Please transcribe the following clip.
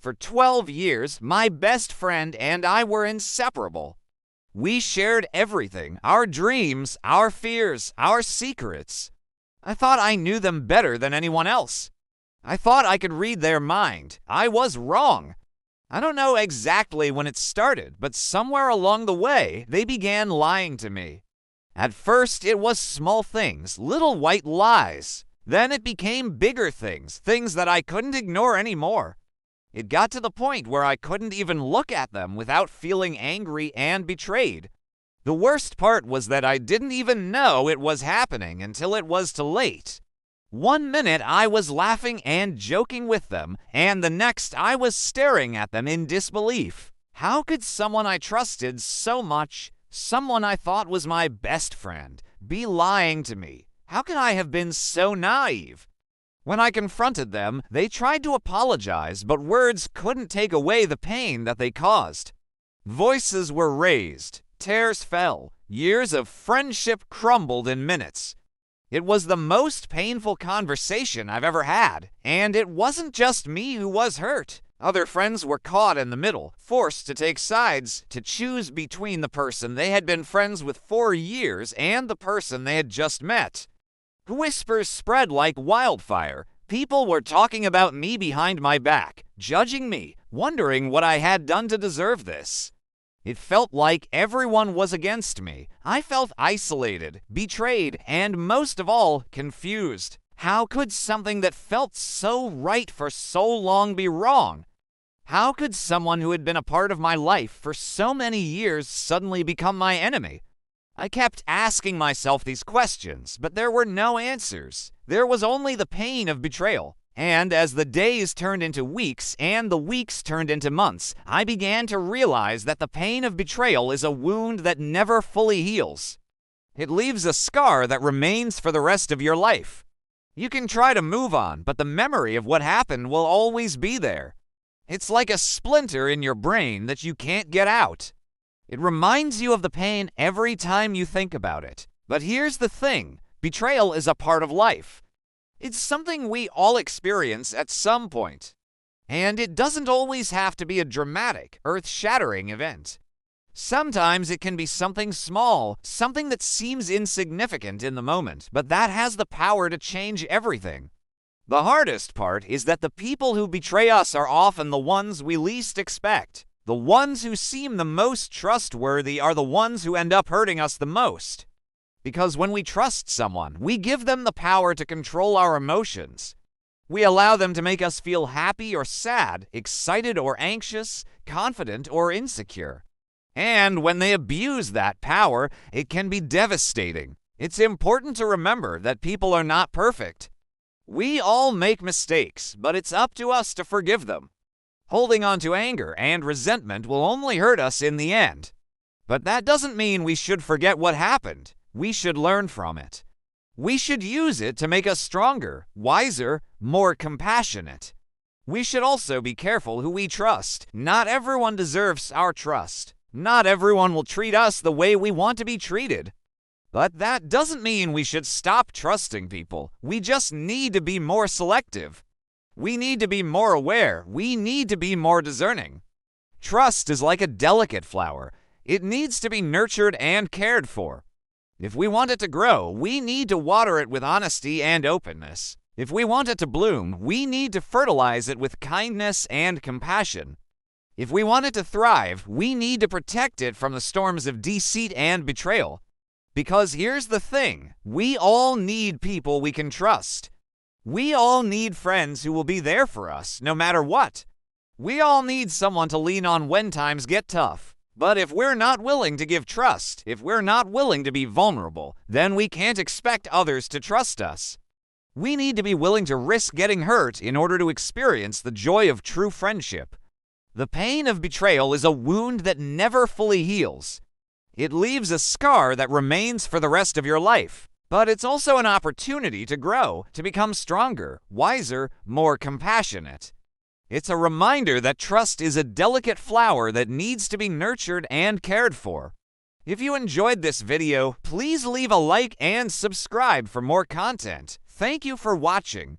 For 12 years, my best friend and I were inseparable. We shared everything, our dreams, our fears, our secrets. I thought I knew them better than anyone else. I thought I could read their mind. I was wrong. I don't know exactly when it started, but somewhere along the way, they began lying to me. At first, it was small things, little white lies. Then it became bigger things, things that I couldn't ignore anymore. It got to the point where I couldn't even look at them without feeling angry and betrayed. The worst part was that I didn't even know it was happening until it was too late. One minute I was laughing and joking with them, and the next I was staring at them in disbelief. How could someone I trusted so much, someone I thought was my best friend, be lying to me? How could I have been so naive? When I confronted them, they tried to apologize, but words couldn't take away the pain that they caused. Voices were raised, tears fell, years of friendship crumbled in minutes. It was the most painful conversation I've ever had, and it wasn't just me who was hurt. Other friends were caught in the middle, forced to take sides, to choose between the person they had been friends with for years and the person they had just met. Whispers spread like wildfire. People were talking about me behind my back, judging me, wondering what I had done to deserve this. It felt like everyone was against me. I felt isolated, betrayed, and most of all, confused. How could something that felt so right for so long be wrong? How could someone who had been a part of my life for so many years suddenly become my enemy? I kept asking myself these questions, but there were no answers. There was only the pain of betrayal. And as the days turned into weeks and the weeks turned into months, I began to realize that the pain of betrayal is a wound that never fully heals. It leaves a scar that remains for the rest of your life. You can try to move on, but the memory of what happened will always be there. It's like a splinter in your brain that you can't get out. It reminds you of the pain every time you think about it. But here's the thing, betrayal is a part of life. It's something we all experience at some point. And it doesn't always have to be a dramatic, earth-shattering event. Sometimes it can be something small, something that seems insignificant in the moment, but that has the power to change everything. The hardest part is that the people who betray us are often the ones we least expect. The ones who seem the most trustworthy are the ones who end up hurting us the most. Because when we trust someone, we give them the power to control our emotions. We allow them to make us feel happy or sad, excited or anxious, confident or insecure. And when they abuse that power, it can be devastating. It's important to remember that people are not perfect. We all make mistakes, but it's up to us to forgive them. Holding on to anger and resentment will only hurt us in the end. But that doesn't mean we should forget what happened. We should learn from it. We should use it to make us stronger, wiser, more compassionate. We should also be careful who we trust. Not everyone deserves our trust. Not everyone will treat us the way we want to be treated. But that doesn't mean we should stop trusting people. We just need to be more selective. We need to be more aware. We need to be more discerning. Trust is like a delicate flower. It needs to be nurtured and cared for. If we want it to grow, we need to water it with honesty and openness. If we want it to bloom, we need to fertilize it with kindness and compassion. If we want it to thrive, we need to protect it from the storms of deceit and betrayal. Because here's the thing, we all need people we can trust. We all need friends who will be there for us, no matter what. We all need someone to lean on when times get tough. But if we're not willing to give trust, if we're not willing to be vulnerable, then we can't expect others to trust us. We need to be willing to risk getting hurt in order to experience the joy of true friendship. The pain of betrayal is a wound that never fully heals. It leaves a scar that remains for the rest of your life. But it's also an opportunity to grow, to become stronger, wiser, more compassionate. It's a reminder that trust is a delicate flower that needs to be nurtured and cared for. If you enjoyed this video, please leave a like and subscribe for more content. Thank you for watching.